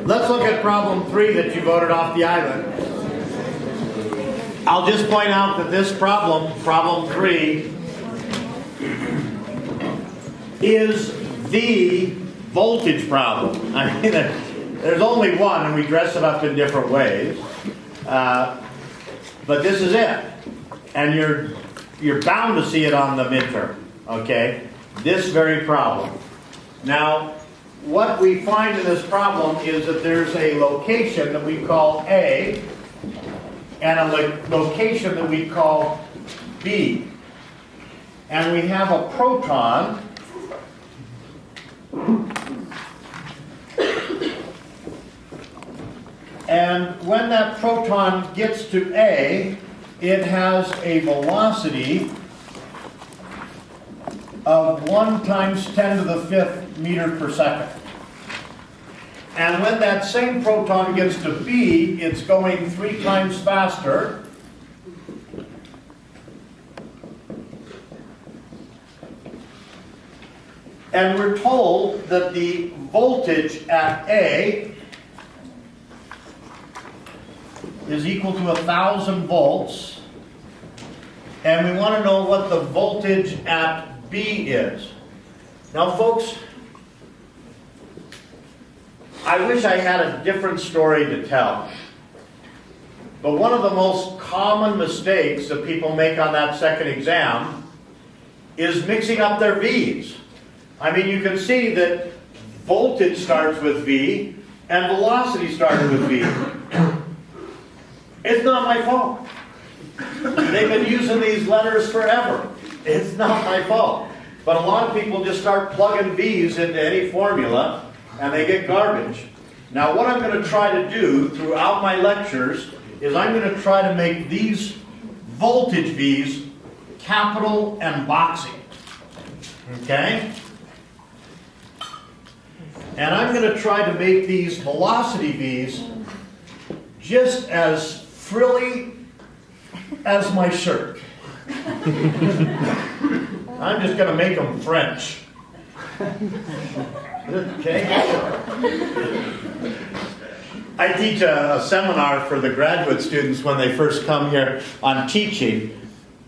Let's look at problem 3 that you voted off the island. I'll just point out that this problem, problem 3, is the voltage problem. I mean, there's only one, and we dress it up in different ways. But this is it. And you're bound to see it on the midterm, okay? This very problem. Now, what we find in this problem is that there's a location that we call A and a location that we call B. And we have a proton and when that proton gets to A, it has a velocity of 1 times 10 to the 5th meter per second. And when that same proton gets to B, it's going 3 times faster. And we're told that the voltage at A is equal to 1,000 volts. And we want to know what the voltage at B is. Now, folks, I wish I had a different story to tell. But one of the most common mistakes that people make on that second exam is mixing up their V's. I mean, you can see that voltage starts with V and velocity starts with V. It's not my fault. They've been using these letters forever. It's not my fault. But a lot of people just start plugging V's into any formula and they get garbage. Now what I'm going to try to do throughout my lectures is I'm going to try to make these voltage V's capital and boxy. Okay? And I'm going to try to make these velocity V's just as frilly as my shirt. I'm just going to make them French. Okay? I teach a seminar for the graduate students when they first come here on teaching.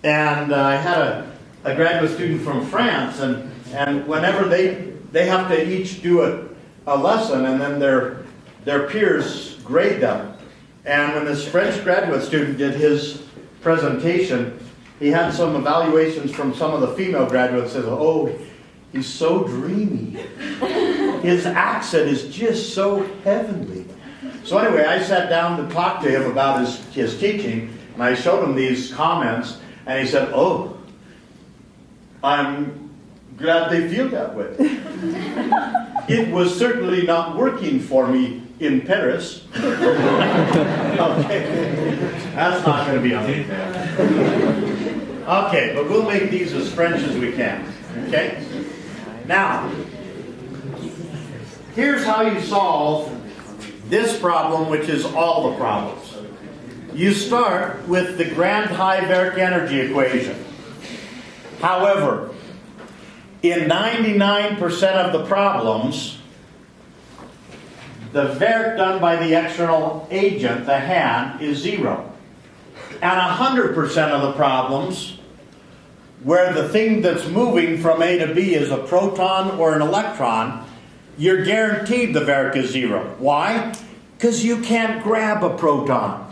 And I had a graduate student from France, and whenever they have to each do a lesson, and then their peers grade them. And when this French graduate student did his presentation, he had some evaluations from some of the female graduates. Said, "Oh, he's so dreamy. His accent is just so heavenly." So anyway, I sat down to talk to him about his teaching, and I showed him these comments, and he said, "Oh, I'm glad they feel that way. It was certainly not working for me in Paris." Okay, that's not going to be on the exam. Okay, but we'll make these as French as we can. Okay? Now, here's how you solve this problem, which is all the problems. You start with the Grant-Heiberg energy equation. However, in 99% of the problems, the Werk done by the external agent, the hand, is 0. And 100% of the problems, where the thing that's moving from A to B is a proton or an electron, you're guaranteed the Werk is 0. Why? Because you can't grab a proton.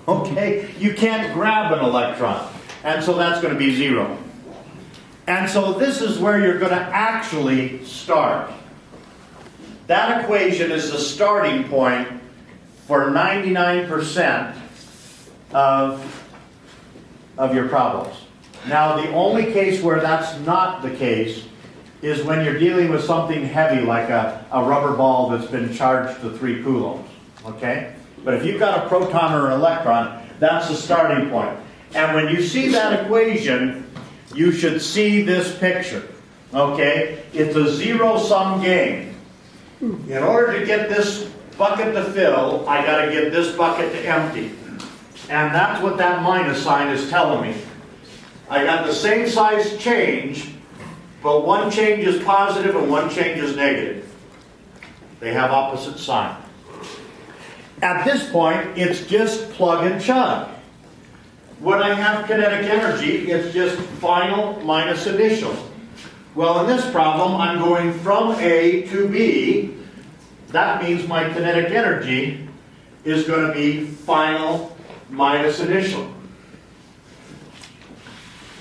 Okay? You can't grab an electron. And so that's going to be 0. And so this is where you're going to actually start. That equation is the starting point for 99% of your problems. Now, the only case where that's not the case is when you're dealing with something heavy like a rubber ball that's been charged to 3 coulombs. Okay? But if you've got a proton or an electron, that's the starting point. And when you see that equation, you should see this picture. Okay? It's a zero-sum game. In order to get this bucket to fill, I got to get this bucket to empty. And that's what that minus sign is telling me. I got the same size change, but one change is positive and one change is negative. They have opposite sign. At this point, it's just plug and chug. When I have kinetic energy, it's just final minus initial. Well, in this problem, I'm going from A to B. That means my kinetic energy is going to be final minus initial.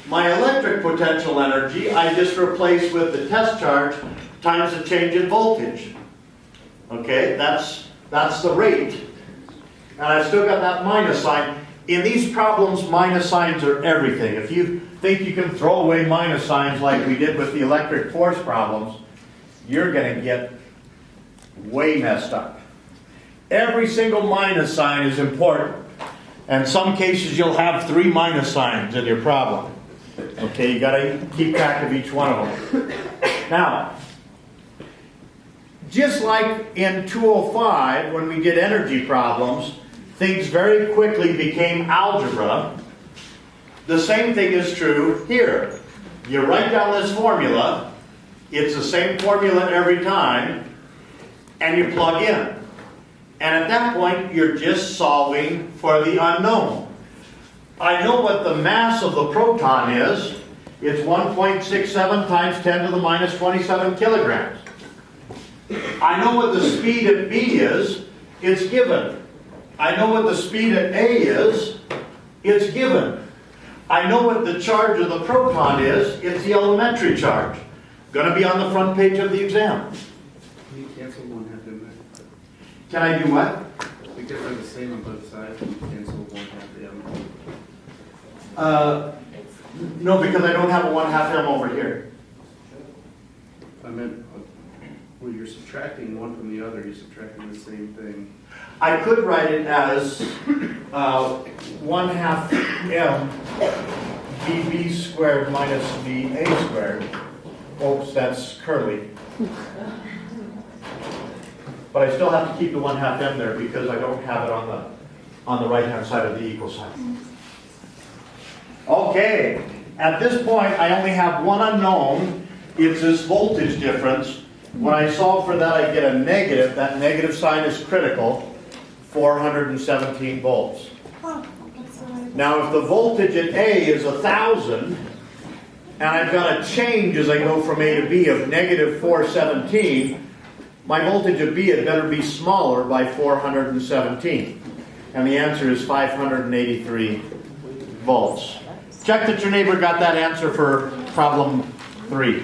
My electric potential energy, I just replace with the test charge times the change in voltage. Okay, that's the rate. And I've still got that minus sign. In these problems, minus signs are everything. If you think you can throw away minus signs like we did with the electric force problems, you're going to get way messed up. Every single minus sign is important. And in some cases, you'll have 3 minus signs in your problem. Okay, you got to keep track of each one of them. Now, just like in 205, when we did energy problems, things very quickly became algebra. The same thing is true here. You write down this formula, it's the same formula every time, and you plug in. And at that point, you're just solving for the unknown. I know what the mass of the proton is. It's 1.67 times 10 to the minus 27 kilograms. I know what the speed at B is. It's given. I know what the speed at A is. It's given. I know what the charge of the proton is. It's the elementary charge. Going to be on the front page of the exam. Can you cancel one half in there? Can I do what? Because they're the same on both sides, can you cancel one half M? No, because I don't have a 1/2 M over here. I meant, when you're subtracting one from the other, you're subtracting the same thing. I could write it as 1/2 M BB squared minus BA squared. Oops, that's curly. But I still have to keep the 1/2 M there because I don't have it on the right-hand side of the equal sign. Okay, at this point I only have one unknown. It's this voltage difference. When I solve for that, I get a negative. That negative sign is critical. 417 volts. Now, if the voltage at A is 1,000, and I've got a change as I go from A to B of negative 417, my voltage at B had better be smaller by 417. And the answer is 583 volts. Check that your neighbor got that answer for problem 3.